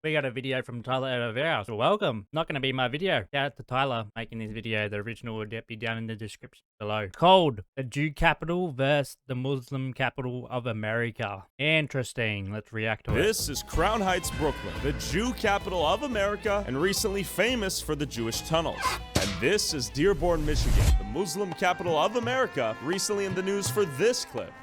We got a video from Tyler Oliveira, so welcome. Not going to be my video. Shout out to Tyler making this video. The original will be down in the description below. It's called The Jew Capital vs. the Muslim Capital of America. Interesting. Let's react to it. This is Crown Heights, Brooklyn, the Jew capital of America and recently famous for the Jewish tunnels. And this is Dearborn, Michigan, the Muslim capital of America, recently in the news for this clip.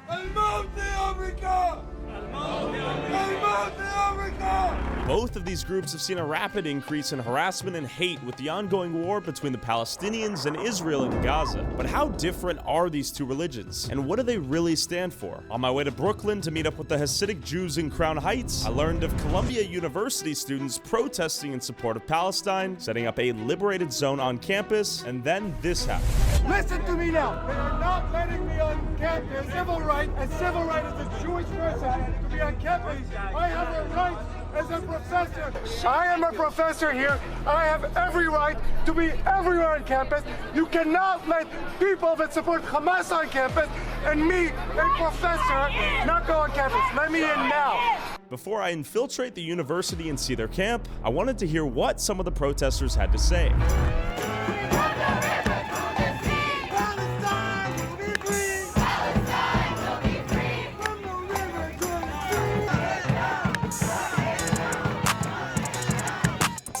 Both of these groups have seen a rapid increase in harassment and hate with the ongoing war between the Palestinians and Israel in Gaza. But how different are these two religions? And what do they really stand for? On my way to Brooklyn to meet up with the Hasidic Jews in Crown Heights, I learned of Columbia University students protesting in support of Palestine, setting up a liberated zone on campus, and then this happened. Listen to me now. They are not letting me on campus. Civil right as a Jewish person to be on campus. I have a right as a professor. I am a professor here. I have every right to be everywhere on campus. You cannot let people that support Hamas on campus and me, a professor, not go on campus. Let me in now. Before I infiltrate the university and see their camp, I wanted to hear what some of the protesters had to say.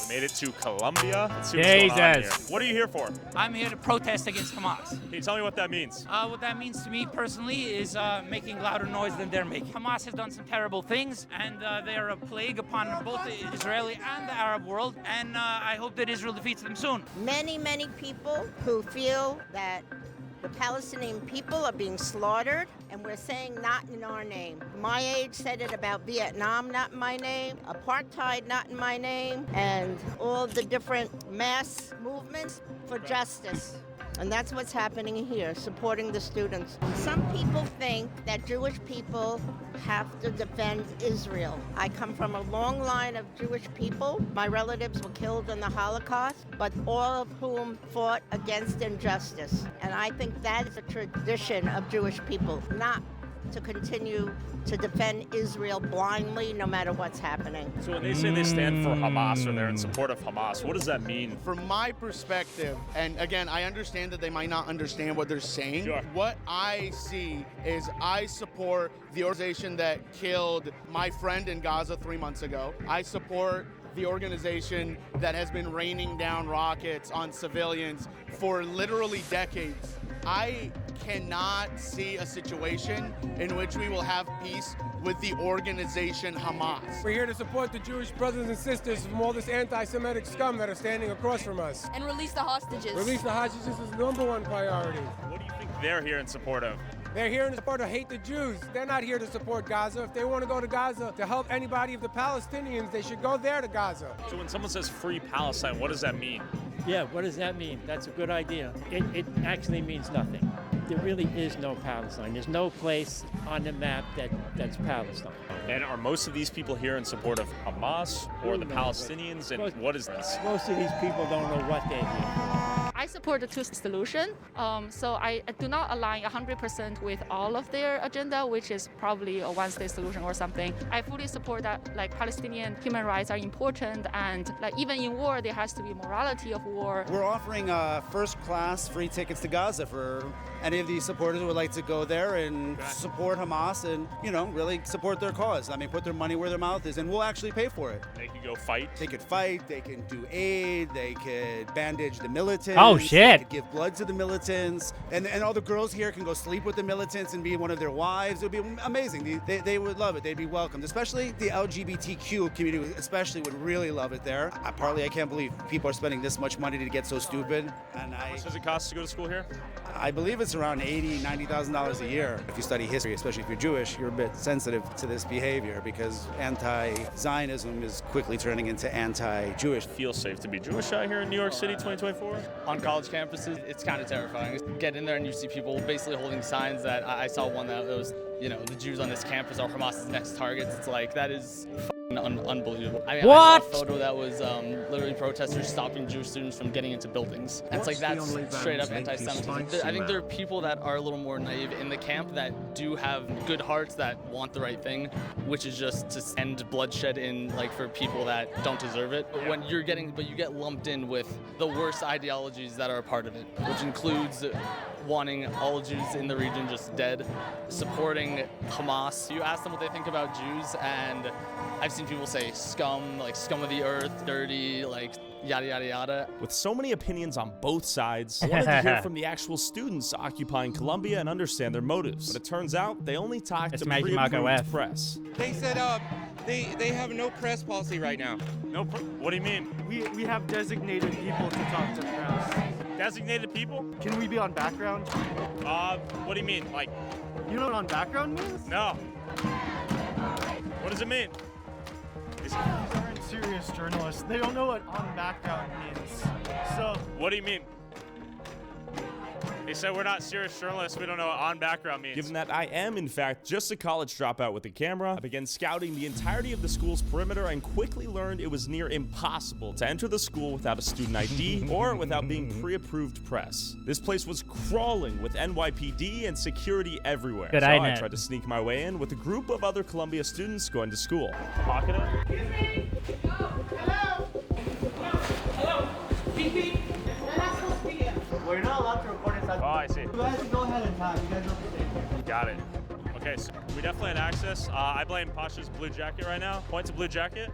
Made it to Columbia. Let's see what's going on here. What are you here for? I'm here to protest against Hamas. Can you tell me what that means? What that means to me personally is making louder noise than they're making. Hamas has done some terrible things, and they are a plague upon both the Israeli and the Arab world, and I hope that Israel defeats them soon. Many people who feel that the Palestinian people are being slaughtered, and we're saying not in our name. My age said it about Vietnam, not in my name, apartheid, not in my name, and all the different mass movements for justice. And that's what's happening here, supporting the students. Some people think that Jewish people have to defend Israel. I come from a long line of Jewish people. My relatives were killed in the Holocaust, but all of whom fought against injustice. And I think that is a tradition of Jewish people, not to continue to defend Israel blindly no matter what's happening. So when they say they stand for Hamas or they're in support of Hamas, what does that mean? From my perspective, and again, I understand that they might not understand what they're saying. Sure. What I see is I support the organization that killed my friend in Gaza 3 months ago. I support the organization that has been raining down rockets on civilians for literally decades. I cannot see a situation in which we will have peace with the organization Hamas. We're here to support the Jewish brothers and sisters from all this anti-Semitic scum that are standing across from us. And release the hostages. Release the hostages is the #1 priority. What do you think they're here in support of? They're here in support of hate the Jews. They're not here to support Gaza. If they want to go to Gaza to help anybody of the Palestinians, they should go there to Gaza. So when someone says free Palestine, what does that mean? Yeah, what does that mean? That's a good idea. It actually means nothing. There really is no Palestine. There's no place on the map that's Palestine. And are most of these people here in support of Hamas or the Palestinians? And what is this? Most of these people don't know what they're here. I support the two-state solution, so I do not align 100% with all of their agenda, which is probably a one-state solution or something. I fully support that like Palestinian human rights are important, and like even in war there has to be morality of war. We're offering first-class free tickets to Gaza for any of these supporters who would like to go there and support Hamas and, you know, really support their cause. I mean, put their money where their mouth is, and we'll actually pay for it. They can go fight. They could fight, they can do aid, they could bandage the militants. Oh, shit. They could give blood to the militants, and all the girls here can go sleep with the militants and be one of their wives. It would be amazing. They would love it. They'd be welcomed, especially the LGBTQ community especially would really love it there. Partly, I can't believe people are spending this much money to get so stupid. And How much does it cost to go to school here? I believe it's around $80,000, $90,000 a year. If you study history, especially if you're Jewish, you're a bit sensitive to this behavior because anti-Zionism is quickly turning into anti-Jewish. Feel safe to be Jewish out here in New York City 2024? On college campuses, it's kind of terrifying. Get in there and you see people basically holding signs that I saw one that was, you know, the Jews on this campus are Hamas's next targets. It's like, that is Unbelievable. I What? saw a photo that was literally protesters stopping Jewish students from getting into buildings. And it's like that's straight up anti-Semitism. I think there are people that are a little more naive in the camp that do have good hearts that want the right thing, which is just to end bloodshed in like for people that don't deserve it. But you get lumped in with the worst ideologies that are a part of it, which includes wanting all Jews in the region just dead, supporting Hamas. You ask them what they think about Jews, and I've seen people say scum, like scum of the earth, dirty, like yada yada yada. With so many opinions on both sides, I wanted to hear from the actual students occupying Columbia and understand their motives. But it turns out they only talked to pre-approved press. They said they have no press policy right now. What do you mean? We have designated people to talk to press. Designated people? Can we be on background? What do you mean? Like, you know what on background means? No. What does it mean? These aren't serious journalists. They don't know what on background means. So. What do you mean? They said we're not serious journalists. We don't know what on background means. Given that I am, in fact, just a college dropout with a camera, I began scouting the entirety of the school's perimeter and quickly learned it was near impossible to enter the school without a student ID or without being pre-approved press. This place was crawling with NYPD and security everywhere. So I tried to sneak my way in with a group of other Columbia students going to school. Pocket it? Hello? Hello? Beep, beep. We're not allowed to record inside. Oh, I see. You guys go ahead and talk. You guys don't stay. Got it. Okay, so we definitely had access. I blame Pasha's blue jacket right now. Point to blue jacket.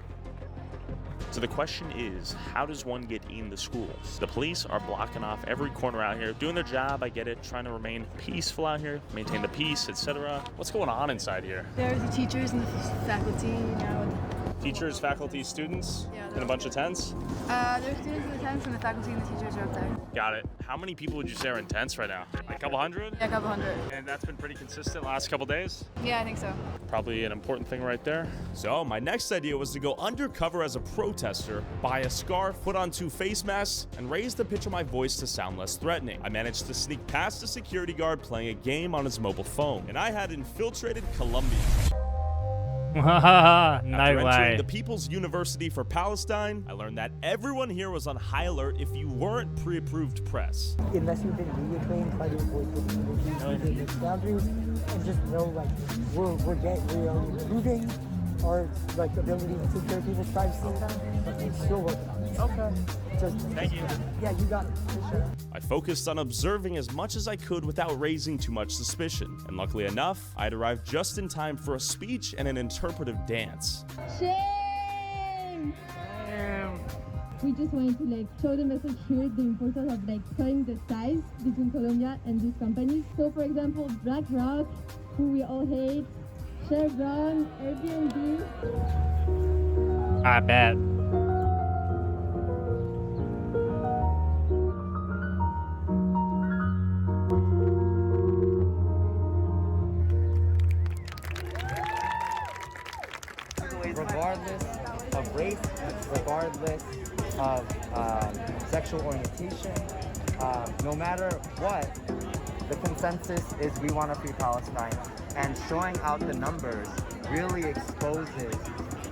So the question is, how does one get in the schools? The police are blocking off every corner out here, doing their job, I get it, trying to remain peaceful out here, maintain the peace, etc. What's going on inside here? There are the teachers and the faculty, you know. Teachers, faculty, students, in a bunch of tents? There's students in the tents and the faculty and the teachers are up there. Got it. How many people would you say are in tents right now? Like a couple hundred? Yeah, a couple hundred. And that's been pretty consistent last couple days? Yeah, I think so. Probably an important thing right there. So my next idea was to go undercover as a protester, buy a scarf, put on 2 face masks, and raise the pitch of my voice to sound less threatening. I managed to sneak past a security guard playing a game on his mobile phone, and I had infiltrated Columbia. After entering the People's University for Palestine, I learned that everyone here was on high alert if you weren't pre-approved press. Unless you've been media trained, try to avoid the boundaries and just know like we're improving our like ability to take care of people's privacy, but we're still working on it. Okay. Just, thank you. Yeah, you got it. For sure. I focused on observing as much as I could without raising too much suspicion, and luckily enough, I had arrived just in time for a speech and an interpretive dance. Shame! We just wanted to like show the message here, the importance of like cutting the ties between Colombia and these companies. So for example, BlackRock, who we all hate, Chevron, Airbnb. I bet. Regardless of race, regardless of sexual orientation, no matter what, the consensus is we want a free Palestine, and showing out the numbers really exposes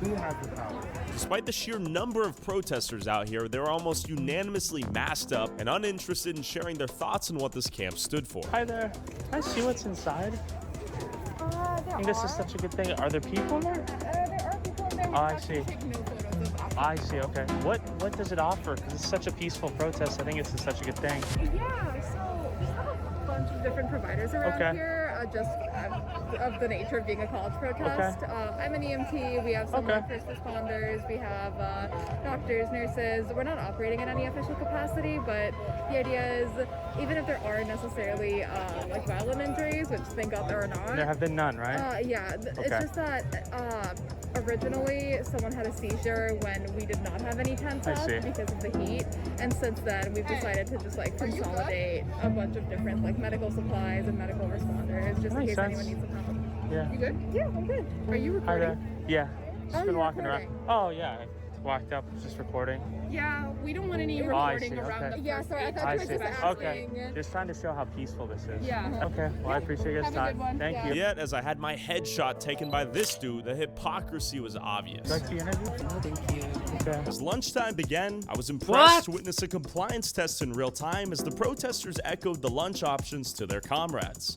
who has the power. Despite the sheer number of protesters out here, they were almost unanimously masked up and uninterested in sharing their thoughts on what this camp stood for. Hi there. Can I see what's inside? I think this is such a good thing. Are there people in there? There are people in there. Oh, I see. I see, okay. What does it offer? Because it's such a peaceful protest. I think it's such a good thing. Yeah, so we have a bunch of different providers around here, just of the nature of being a college protest. I'm an EMT, we have some first responders, we have doctors, nurses. We're not operating in any official capacity, but the idea is, even if there aren't necessarily like violent injuries, which thank God there are not. There have been none, right? Yeah, it's just that originally someone had a seizure when we did not have any tents up because of the heat, and since then we've decided to just like consolidate a bunch of different like medical supplies and medical responders just in case anyone needs some help. Yeah. You good? Yeah, I'm good. Are you recording? Yeah. Just been walking around. Oh yeah. walked up, just recording. Yeah, we don't want any Oh, I recording see, around okay. the Yeah, sorry, I thought I you were see. just Okay, asking. just trying to show how peaceful this is. Yeah. Okay, well, I appreciate your Have a time. good one. Thank Yeah. you. Yet, as I had my headshot taken by this dude, the hypocrisy was obvious. Would you like to interview? No, thank you. Okay. As lunchtime began, I was impressed to witness a compliance test in real time as the protesters echoed the lunch options to their comrades.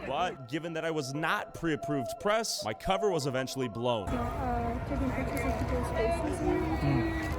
But given that I was not pre-approved press, my cover was eventually blown. Taking pictures of people's faces and everything.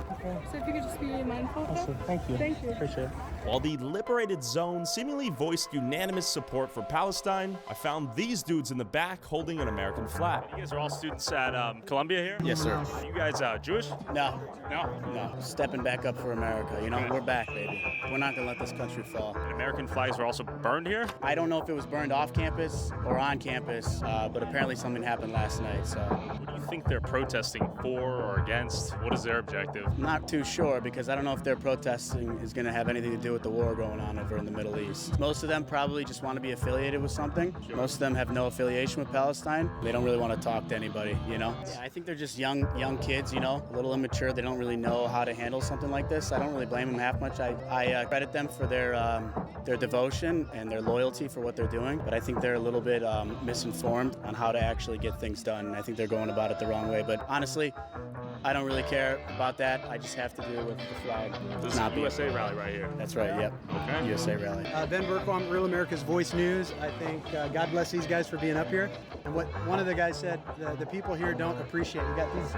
So if you could just be mindful of that. Thank you. Thank you. Appreciate it. While the liberated zone seemingly voiced unanimous support for Palestine, I found these dudes in the back holding an American flag. You guys are all students at Columbia here? Yes, sir. Are you guys Jewish? No. No? No. Stepping back up for America. You know, we're back, baby. We're not going to let this country fall. And American flags were also burned here? I don't know if it was burned off campus or on campus, but apparently something happened last night. So What do you think they're protesting for or against? What is their objective? I'm not too sure because I don't know if their protesting is going to have anything to do with the war going on over in the Middle East. Most of them probably just want to be affiliated with something. Most of them have no affiliation with Palestine. They don't really want to talk to anybody, you know? Yeah, I think they're just young kids, you know, a little immature. They don't really know how to handle something like this. I don't really blame them half much. I credit them for their devotion and their loyalty for what they're doing, but I think they're a little bit misinformed on how to actually get things done, and I think they're going about it the wrong way. But honestly, I don't really care about that. I just have to deal with the flag. This is a USA rally right here. That's right, yep. Okay. USA rally. Ben Burquam, Real America's Voice News. I think God bless these guys for being up here. And what one of the guys said, the people here don't appreciate. We got these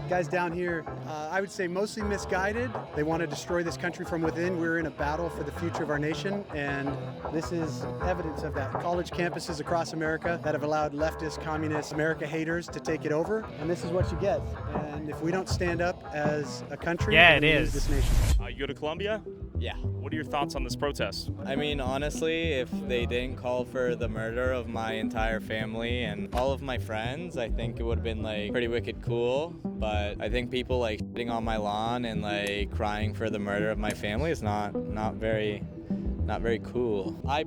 guys down here, I would say mostly misguided. They want to destroy this country from within. We're in a battle for the future of our nation, and this is evidence of that. College campuses across America that have allowed leftist, communist, America haters to take it over, and this is what you get. And if we don't stand up as a country, Yeah, we it lose is. this nation. You go to Columbia? Yeah. What are your thoughts on this protest? I mean, honestly, if they didn't call for the murder of my entire family and all of my friends, I think it would have been like pretty wicked cool. But I think people like shitting on my lawn and like crying for the murder of my family is not very cool. I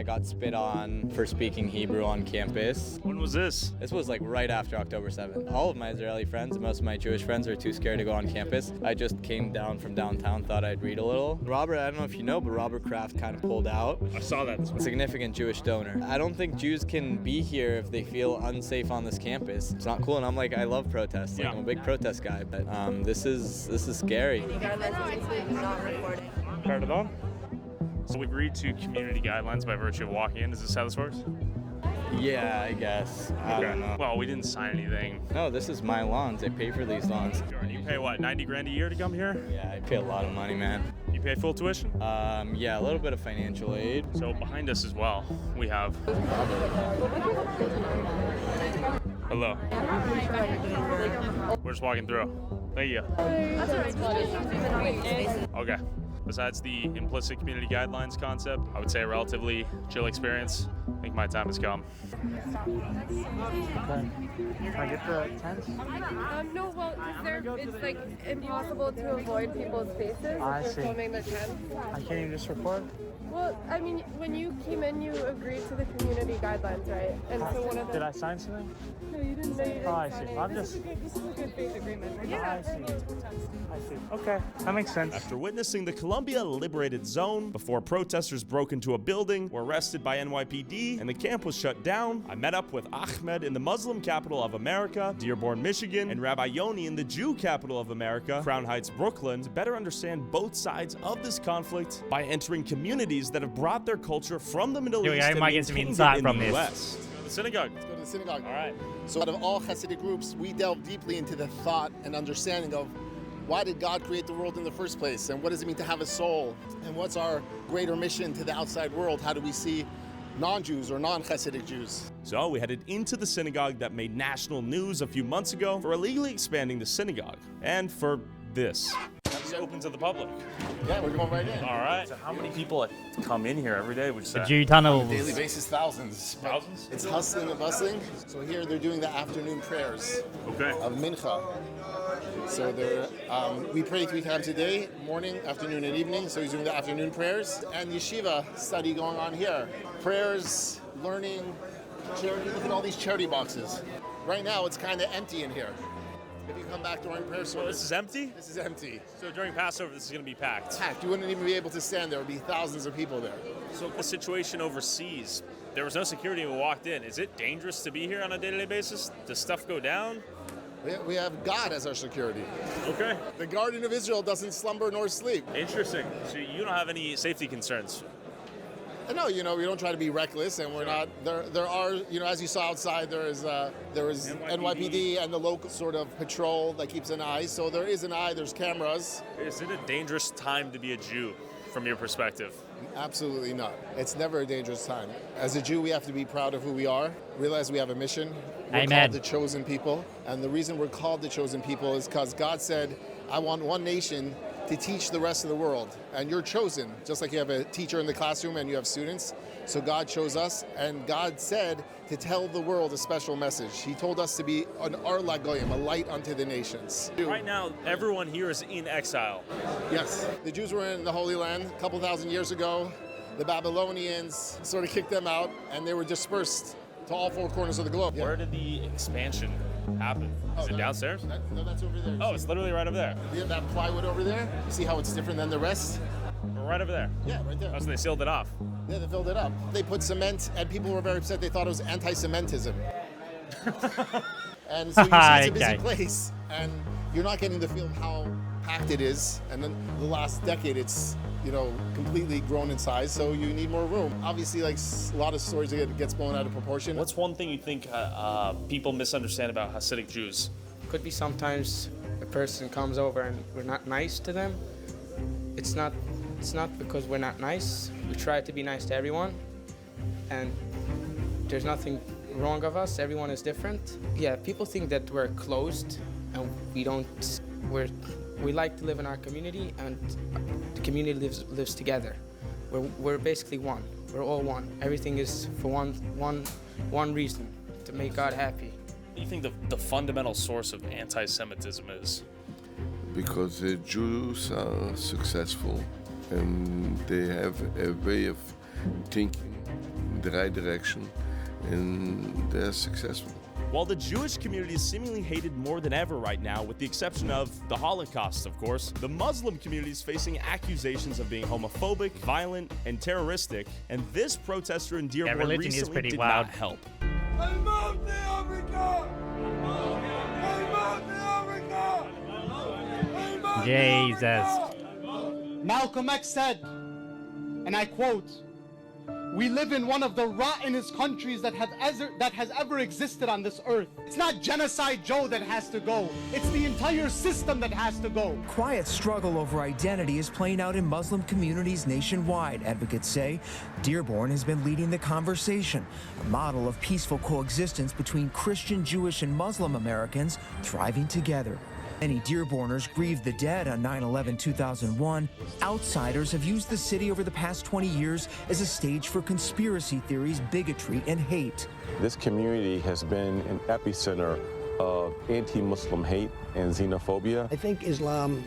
got spit on for speaking Hebrew on campus. When was this? This was like right after October 7th. All of my Israeli friends and most of my Jewish friends were too scared to go on campus. I just came down from downtown, thought I'd read a little. Robert, I don't know if you know, but Robert Kraft kind of pulled out. I saw that this morning. Significant Jewish donor. I don't think Jews can be here if they feel unsafe on this campus. It's not cool, and I'm like, I love protests. Like, I'm a big protest guy, but this is scary. Turn it on. So we agreed to community guidelines by virtue of walking in. Is this how this works? Yeah, I guess. I don't know. Well, we didn't sign anything. No, this is my lawns. I pay for these lawns. You pay what, 90 grand a year to come here? Yeah, I pay a lot of money, man. You pay full tuition? Yeah, a little bit of financial aid. So behind us as well, we have. Hello. We're just walking through. Thank you. Okay. Besides the implicit community guidelines concept, I would say a relatively chill experience. I think my time has come. Can I get the tents? No, well, it's like impossible to avoid people's faces I if see. you're filming the tent. I can't even just record? Well, I mean, when you came in, you agreed to the community guidelines, right? And so one of the... Did I sign something? No, you didn't. No, you didn't Oh, I sign see. it. I'm This just. is a good faith agreement. Yeah, I see. I see. Okay, that makes sense. After witnessing the Columbia Liberated Zone before protesters broke into a building, were arrested by NYPD, and the camp was shut down, I met up with Ahmed in the Muslim capital of America, Dearborn, Michigan, and Rabbi Yoni in the Jew capital of America, Crown Heights, Brooklyn, to better understand both sides of this conflict by entering communities that have brought their culture from the Middle Here we East go, and might get some maintained insight it in from the this. US. The synagogue. Let's go to the synagogue. All right. So out of all Hasidic groups, we delve deeply into the thought and understanding of why did God create the world in the first place? And what does it mean to have a soul? And what's our greater mission to the outside world? How do we see non-Jews or non-Hasidic Jews? So we headed into the synagogue that made national news a few months ago for illegally expanding the synagogue. And for this. is open to the public. Yeah, we're going right in. All right. So how many people come in here every day, would you say? The Jew tunnels. On a daily basis, thousands. Thousands? It's hustling and bustling. So here they're doing the afternoon prayers of Mincha. So we pray 3 times a day, morning, afternoon, and evening. So he's doing the afternoon prayers. And yeshiva study going on here. Prayers, learning, charity. Look at all these charity boxes. Right now, it's kind of empty in here. If you come back during prayer service. This is empty? This is empty. So during Passover, this is going to be packed? Packed. You wouldn't even be able to stand there. There would be thousands of people there. So the situation overseas, there was no security when we walked in. Is it dangerous to be here on a day-to-day basis? Does stuff go down? We have God as our security. Okay. The Garden of Israel doesn't slumber nor sleep. Interesting. So you don't have any safety concerns? No, we don't try to be reckless, and we're not. There are, as you saw outside, there is NYPD and the local sort of patrol that keeps an eye. So there is an eye. There's cameras. Is it a dangerous time to be a Jew, from your perspective? Absolutely not. It's never a dangerous time. As a Jew, we have to be proud of who we are. Realize we have a mission. We're called the chosen people, and the reason we're called the chosen people is because God said, "I want one nation to teach the rest of the world." And you're chosen, just like you have a teacher in the classroom and you have students. So God chose us, and God said to tell the world a special message. He told us to be an Ar Lagoyim, a light unto the nations. Right now, everyone here is in exile. Yes. The Jews were in the Holy Land a couple thousand years ago. The Babylonians sort of kicked them out, and they were dispersed to all 4 corners of the globe. Where did the expansion happen? Is it downstairs? No, that's over there. Oh, it's literally right over there. Yeah, that plywood over there. You see how it's different than the rest? Right over there? Yeah, right there. Oh, so they sealed it off? Yeah, they filled it up. They put cement, and people were very upset. They thought it was anti-Semitism. And so you see it's a busy place, and you're not getting the feel of how packed it is. And then the last decade, it's completely grown in size, so you need more room. Obviously, like a lot of stories gets blown out of proportion. What's one thing you think people misunderstand about Hasidic Jews? Could be sometimes a person comes over and we're not nice to them. It's not because we're not nice. We try to be nice to everyone, and there's nothing wrong of us. Everyone is different. Yeah, people think that we're closed, and we don't. We like to live in our community, and the community lives together. We're basically one. We're all one. Everything is for one reason, to make God happy. What do you think the fundamental source of anti-Semitism is? Because the Jews are successful, and they have a way of thinking in the right direction, and they're successful. While the Jewish community is seemingly hated more than ever right now, with the exception of the Holocaust, of course, the Muslim community is facing accusations of being homophobic, violent, and terroristic, and this protester in Dearborn religion recently is pretty did wild. not help. Jesus. Malcolm X said, and I quote, "We live in one of the rottenest countries that has ever existed on this earth. It's not Genocide Joe that has to go. It's the entire system that has to go." Quiet struggle over identity is playing out in Muslim communities nationwide, advocates say. Dearborn has been leading the conversation, a model of peaceful coexistence between Christian, Jewish, and Muslim Americans thriving together. Many Dearborners grieved the dead on 9/11/2001. Outsiders have used the city over the past 20 years as a stage for conspiracy theories, bigotry, and hate. This community has been an epicenter of anti-Muslim hate and xenophobia. I think Islam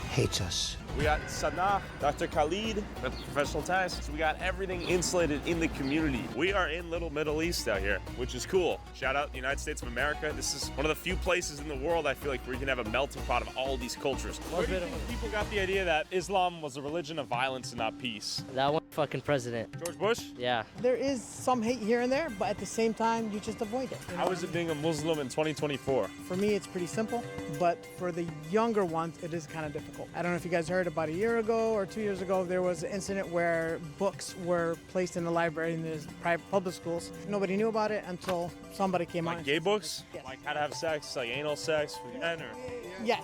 hates us. We got Sanaa, Dr. Khalid, with professional ties. So we got everything insulated in the community. We are in Little Middle East out here, which is cool. Shout out the United States of America. This is one of the few places in the world I feel like where you can have a melting pot of all these cultures. Where do you think people got the idea that Islam was a religion of violence and not peace? That one fucking president. George Bush? Yeah. There is some hate here and there, but at the same time, you just avoid it. How is it being a Muslim in 2024? For me, it's pretty simple, but for the younger ones, it is kind of difficult. I don't know if you guys heard, about a year ago or 2 years ago, there was an incident where books were placed in the library in the private public schools. Nobody knew about it until somebody came on. Like gay books? Yes. Like how to have sex, like anal sex with men, or? Yes.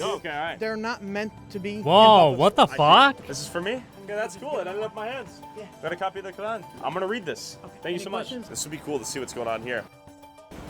Okay, all right. They're not meant to be. Whoa, what the fuck? This is for me? Okay, that's cool. It ended up in my hands. Yeah. Got a copy of the Quran. I'm gonna read this. Thank you so much. questions? This would be cool to see what's going on here.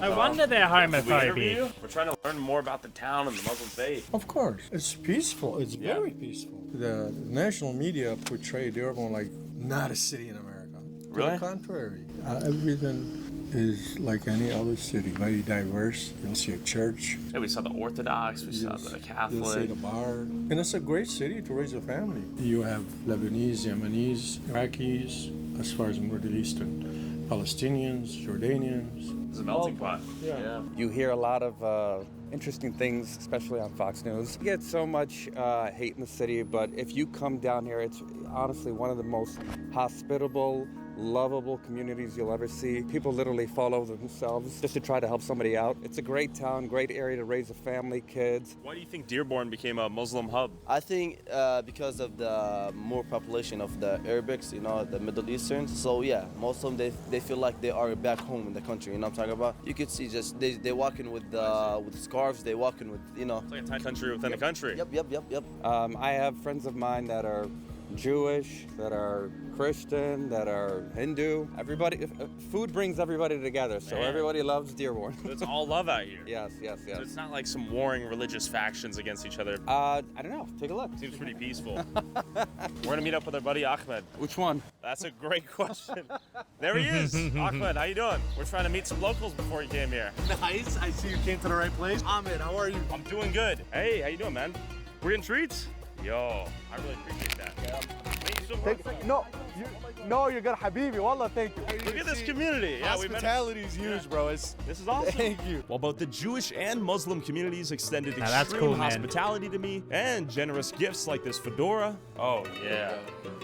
No wonder they're Can we homophobic. interview you? We're trying to learn more about the town and the Muslim faith. Of course, it's peaceful. It's very peaceful. The national media portray Dearborn like not a city in America. Really? To the contrary. Everything is like any other city, very diverse. You'll see a church. Yeah, we saw the Orthodox, we saw the You'll see Catholic. the bar. And it's a great city to raise a family. You have Lebanese, Yemenis, Iraqis, as far as Middle Eastern, Palestinians, Jordanians. It's a melting pot. Yeah. You hear a lot of interesting things, especially on Fox News. You get so much hate in the city, but if you come down here, it's honestly one of the most hospitable, lovable communities you'll ever see. People literally follow themselves just to try to help somebody out. It's a great town, great area to raise a family, kids. Why do you think Dearborn became a Muslim hub? I think because of the more population of the Arabics, you know, the Middle Easterns. So yeah, most of them, they feel like they are back home in the country, you know what I'm talking about? You could see just, they walk in with scarves, they walk in with, you know. It's like a tiny country within a country. Yep. I have friends of mine that are Jewish, that are Christian, that are Hindu. Everybody, food brings everybody together, so Man. everybody loves Dearborn. It's all love out here. Yes. So it's not like some warring religious factions against each other. I don't know. Take a look. Seems pretty peaceful. We're gonna meet up with our buddy Ahmed. Which one? That's a great question. There he is. Ahmed, how you doing? We're trying to meet some locals before you came here. Nice. I see you came to the right place. Ahmed, how are you? I'm doing good. Hey, how you doing, man? We're getting treats? Yo, I really appreciate that. Thank you so much. No, you're good, Habibi. Wallah, thank you. Look at this community. Yeah, Hospitality is huge, bro. This is awesome. Thank you. While both the Jewish and Muslim communities extended Now that's extreme cool, man. hospitality to me and generous gifts like this fedora. Oh, yeah.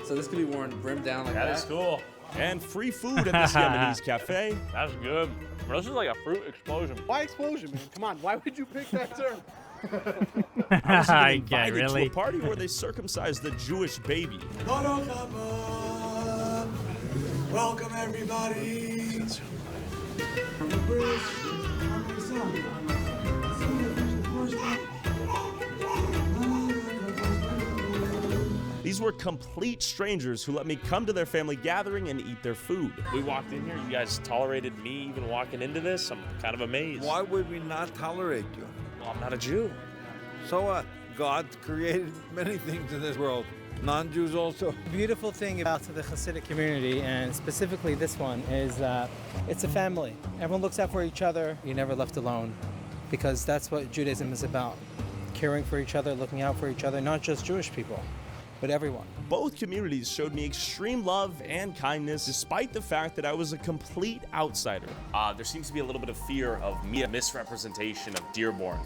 So this could be worn brim down like that? That is cool. And free food at this Yemenis cafe. That's good. Bro, this is like a fruit explosion. Why explosion, man? Come on, why would you pick that term? I was even Okay, invited really? to a party where they circumcised the Jewish baby. Welcome, everybody. These were complete strangers who let me come to their family gathering and eat their food. We walked in here, you guys tolerated me even walking into this. I'm kind of amazed. Why would we not tolerate you? Well, I'm not a Jew. So what? God created many things in this world. Non-Jews also. The beautiful thing about the Hasidic community, and specifically this one, is that it's a family. Everyone looks out for each other. You're never left alone, because that's what Judaism is about. Caring for each other, looking out for each other, not just Jewish people, but everyone. Both communities showed me extreme love and kindness despite the fact that I was a complete outsider. There seems to be a little bit of fear of me, a misrepresentation of Dearborn.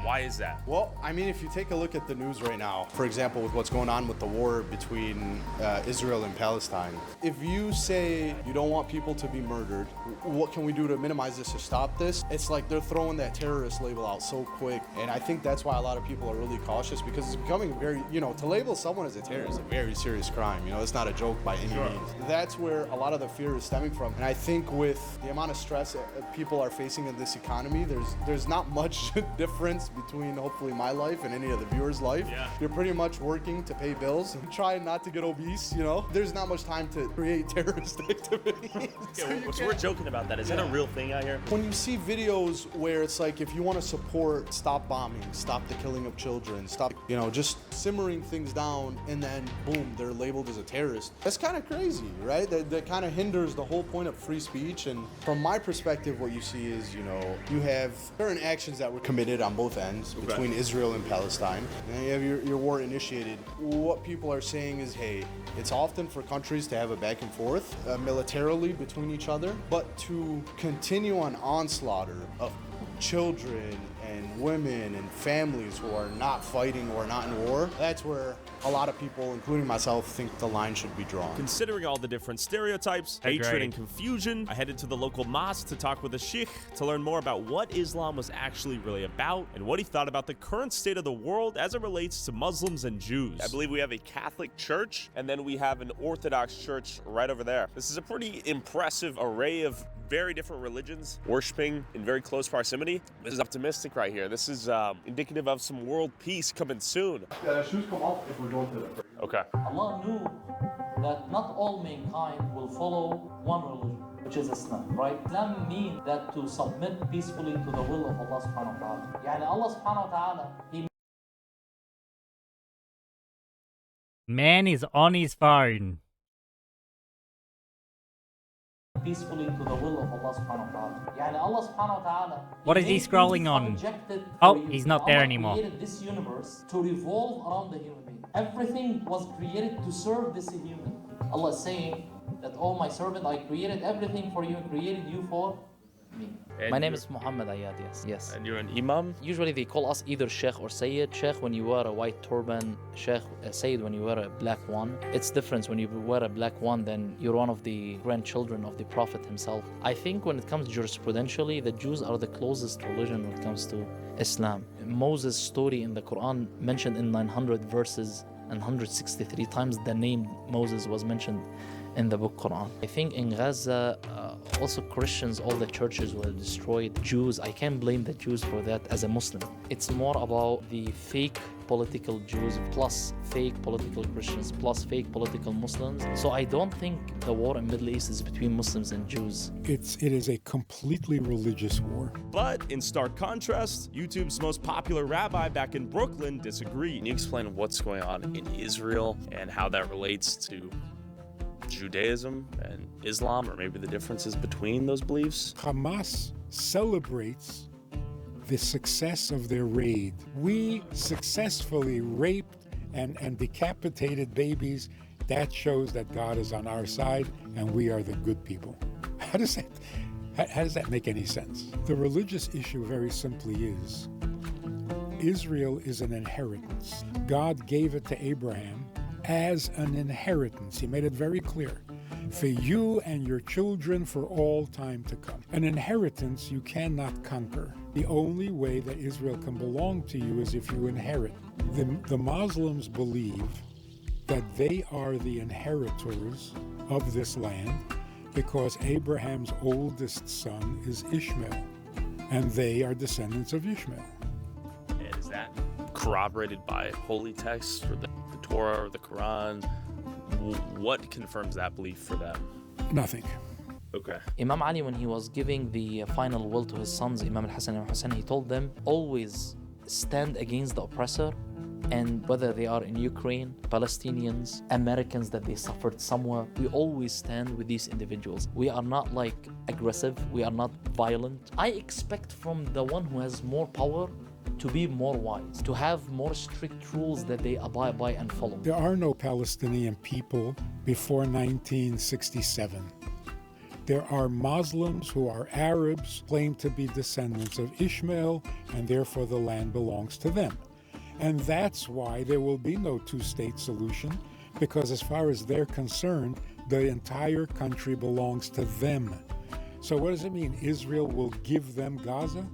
Why is that? Well, I mean, if you take a look at the news right now, for example, with what's going on with the war between Israel and Palestine, if you say you don't want people to be murdered, what can we do to minimize this or stop this? It's like they're throwing that terrorist label out so quick. And I think that's why a lot of people are really cautious, because it's becoming very, to label someone as a terrorist is a very serious crime. It's not a joke by any means. That's where a lot of the fear is stemming from. And I think with the amount of stress people are facing in this economy, there's not much difference between hopefully my life and any of the viewers' life. Yeah. You're pretty much working to pay bills and try not to get obese, There's not much time to create terrorist activities. So we're joking about that. Is that a real thing out here? When you see videos where it's like, if you want to support, stop bombing, stop the killing of children, stop, just simmering things down, and then boom, they're labeled as a terrorist. That's kind of crazy, right? That kind of hinders the whole point of free speech. And from my perspective, what you see is, you have certain actions that were committed on both ends between Israel and Palestine. And you have your war initiated. What people are saying is, hey, it's often for countries to have a back and forth militarily between each other, but to continue an onslaught of children and women and families who are not fighting or not in war, that's where a lot of people, including myself, think the line should be drawn. Considering all the different stereotypes, hatred, and confusion, I headed to the local mosque to talk with a sheikh to learn more about what Islam was actually really about and what he thought about the current state of the world as it relates to Muslims and Jews. I believe we have a Catholic church, and then we have an Orthodox church right over there. This is a pretty impressive array of very different religions worshiping in very close proximity. This is optimistic right here. This is indicative of some world peace coming soon. Shoes come off if we don't do it. Okay. Allah knew that not all mankind will follow one religion. which is Islam, right? Islam means that to submit peacefully to the will of Allah subhanahu wa ta'ala. Yani Allah subhanahu wa ta'ala, He Man is on his phone. peacefully to the will of Allah subhanahu wa ta'ala. Yani Allah subhanahu wa ta'ala. What is he scrolling on? Oh, he's not there anymore. Allah created this universe to revolve around the human being. Everything was created to serve this human. Allah is saying that, oh my servant, I created everything for you and created you for me. My name is Muhammad Ayad, yes. And you're an imam? Usually they call us either Sheikh or Sayyid. Sheikh when you wear a white turban, Sheikh, Sayyid when you wear a black one. It's different when you wear a black one, then you're one of the grandchildren of the Prophet himself. I think when it comes jurisprudentially, the Jews are the closest religion when it comes to Islam. Moses' story in the Quran mentioned in 900 verses and 163 times the name Moses was mentioned in the book Quran. I think in Gaza, also Christians, all the churches were destroyed. Jews, I can't blame the Jews for that as a Muslim. It's more about the fake political Jews plus fake political Christians plus fake political Muslims. So I don't think the war in Middle East is between Muslims and Jews. It is a completely religious war. But in stark contrast, YouTube's most popular rabbi back in Brooklyn disagreed. Can you explain what's going on in Israel and how that relates to Judaism and Islam, or maybe the differences between those beliefs? Hamas celebrates the success of their raid. We successfully raped and decapitated babies. That shows that God is on our side and we are the good people. How does that make any sense? The religious issue very simply is, Israel is an inheritance. God gave it to Abraham as an inheritance. He made it very clear. For you and your children for all time to come. An inheritance you cannot conquer. The only way that Israel can belong to you is if you inherit. The Muslims believe that they are the inheritors of this land because Abraham's oldest son is Ishmael, and they are descendants of Ishmael. And is that corroborated by holy texts or the Torah or the Quran? What confirms that belief for them? Nothing. Okay. Imam Ali, when he was giving the final will to his sons, Imam al-Hassan and Hussein, he told them, always stand against the oppressor, and whether they are in Ukraine, Palestinians, Americans that they suffered somewhere, we always stand with these individuals. We are not like aggressive, we are not violent. I expect from the one who has more power to be more wise, to have more strict rules that they abide by and follow. There are no Palestinian people before 1967. There are Muslims who are Arabs, claim to be descendants of Ishmael, and therefore the land belongs to them. And that's why there will be no two-state solution, because as far as they're concerned, the entire country belongs to them. So what does it mean? Israel will give them Gaza?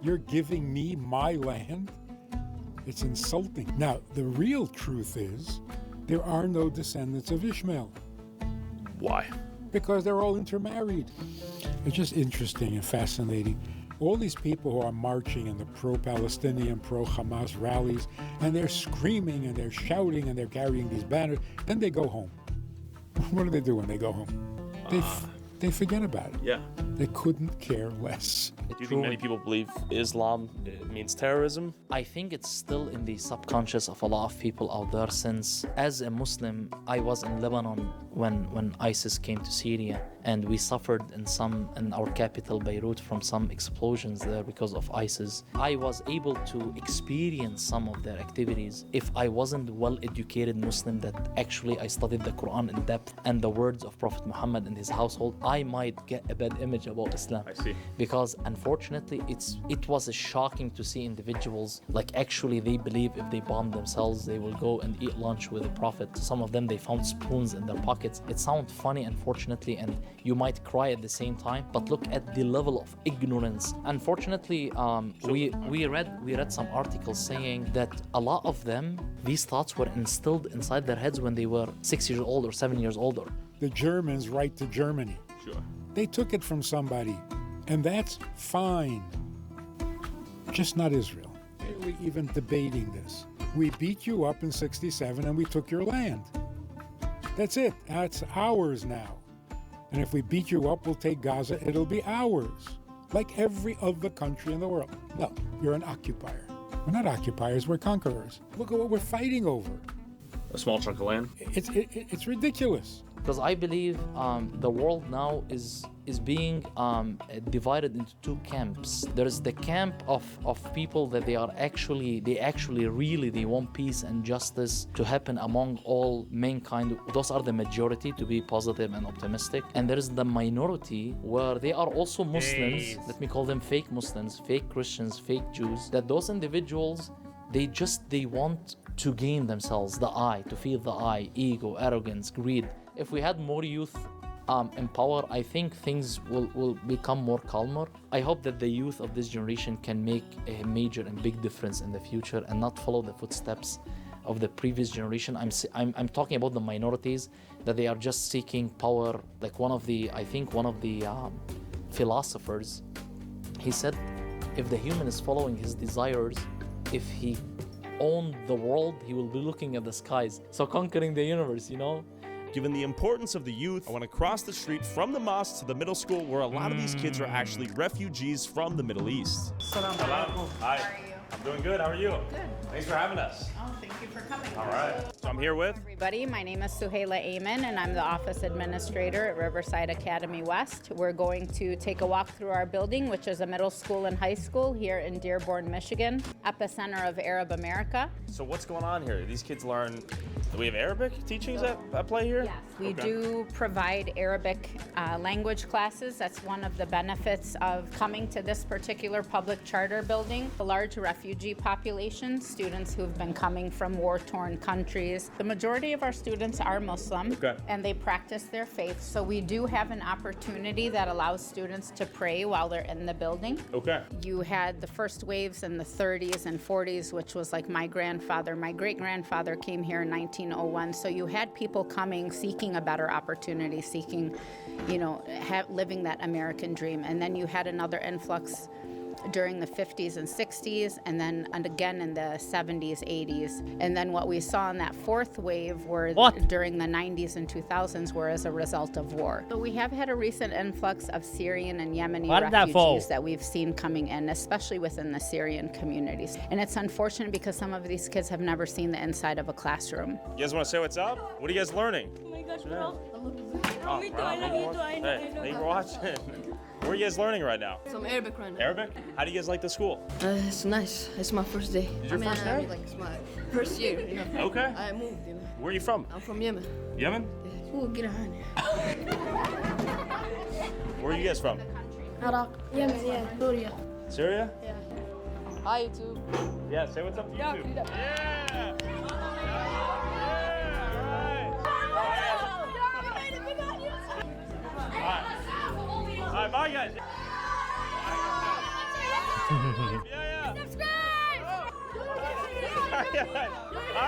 You're giving me my land? It's insulting. Now, the real truth is, there are no descendants of Ishmael. Why? Because they're all intermarried. It's just interesting and fascinating. All these people who are marching in the pro-Palestinian, pro-Hamas rallies, and they're screaming and they're shouting and they're carrying these banners, then they go home. What do they do when they go home? They forget about it. Yeah. They couldn't care less. Do you think many people believe Islam means terrorism? I think it's still in the subconscious of a lot of people out there, since as a Muslim, I was in Lebanon when ISIS came to Syria, and we suffered in our capital Beirut from some explosions there because of ISIS. I was able to experience some of their activities. If I wasn't well-educated Muslim that actually I studied the Quran in depth and the words of Prophet Muhammad in his household, I might get a bad image about Islam. I see. Because unfortunately, it was shocking to see individuals like actually they believe if they bomb themselves, they will go and eat lunch with the Prophet. Some of them, they found spoons in their pockets. It sounds funny, unfortunately, and you might cry at the same time, but look at the level of ignorance. Unfortunately, we read some articles saying that a lot of them, these thoughts were instilled inside their heads when they were 6 years old or 7 years older. The Germans write to Germany. Sure. They took it from somebody, and that's fine. Just not Israel. Barely even debating this. We beat you up in 67 and we took your land. That's it. That's ours now. And if we beat you up, we'll take Gaza. It'll be ours, like every other country in the world. No, you're an occupier. We're not occupiers, we're conquerors. Look at what we're fighting over. A small chunk of land? It's ridiculous. Because I believe the world now is being divided into two camps. There is the camp of people that they want peace and justice to happen among all mankind. Those are the majority, to be positive and optimistic. And there is the minority where they are also Muslims. Jeez. Let me call them fake Muslims, fake Christians, fake Jews. That those individuals, they want to gain themselves the eye, to feel the eye, ego, arrogance, greed. If we had more youth in power, I think things will become more calmer. I hope that the youth of this generation can make a major and big difference in the future and not follow the footsteps of the previous generation. I'm talking about the minorities, that they are just seeking power. Like one of the philosophers, he said, if the human is following his desires, if he owned the world, he will be looking at the skies. So conquering the universe, you know? Given the importance of the youth, I want to cross the street from the mosque to the middle school where a lot of these kids are actually refugees from the Middle East. Hello. Hi. How are you? I'm doing good. How are you? Good. Thanks for having us. Oh, thank you for coming. All right. So I'm here with Everybody, my name is Suhaila Ayman, and I'm the office administrator at Riverside Academy West. We're going to take a walk through our building, which is a middle school and high school here in Dearborn, Michigan, epicenter of Arab America. So what's going on here? These kids learn, do we have Arabic teachings at play here? Yes, we do provide Arabic language classes. That's one of the benefits of coming to this particular public charter building. A large refugee population, students who've been coming from war-torn countries. The majority of our students are Muslim, and they practice their faith. So we do have an opportunity that allows students to pray while they're in the building. Okay. You had the first waves in the 30s and 40s, which was like my great-grandfather came here in 1901. So you had people coming, seeking a better opportunity, seeking, living that American dream. And then you had another influx during the 50s and 60s, and again in the 70s, 80s. And then what we saw in that fourth wave were during the 90s and 2000s were as a result of war. So we have had a recent influx of Syrian and Yemeni refugees that we've seen coming in, especially within the Syrian communities. And it's unfortunate because some of these kids have never seen the inside of a classroom. You guys want to say what's up? What are you guys learning? Oh my gosh, bro. Oh, me too. I love you too. Hey, thank you for watching. What are you guys learning right now? Some Arabic right now. Arabic? How do you guys like the school? It's nice. It's my first day. Is your first day? It's my first year, Okay. I moved, Where are you from? I'm from Yemen. Yemen? Oh, get on here. Where are you guys from? Iraq. Yemen, yeah. Syria. Syria? Yeah. Hi, YouTube. Yeah, say what's up to YouTube. Yeah! All right, bye guys. Yeah. Subscribe! All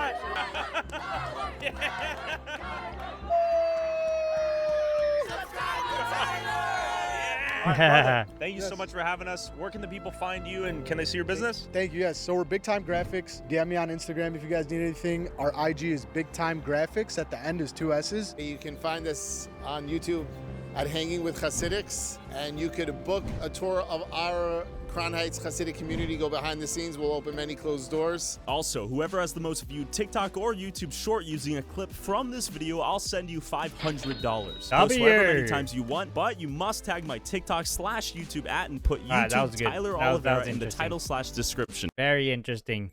right. Thank you so much for having us. Where can the people find you, and can they see your business? Thank you, yes. So we're Big Time Graphics. DM me on Instagram if you guys need anything. Our IG is Big Time Graphics. At the end is 2 S's. You can find us on YouTube at Hanging with Hasidics, and you could book a tour of our Crown Heights Hasidic community. Go behind the scenes. We'll open many closed doors. Also, whoever has the most viewed TikTok or YouTube short using a clip from this video, I'll send you $500. Post however many times you want, but you must tag my TikTok/YouTube @ and put YouTube that was good. Tyler That was Oliveira in the interesting. title/description. Very interesting.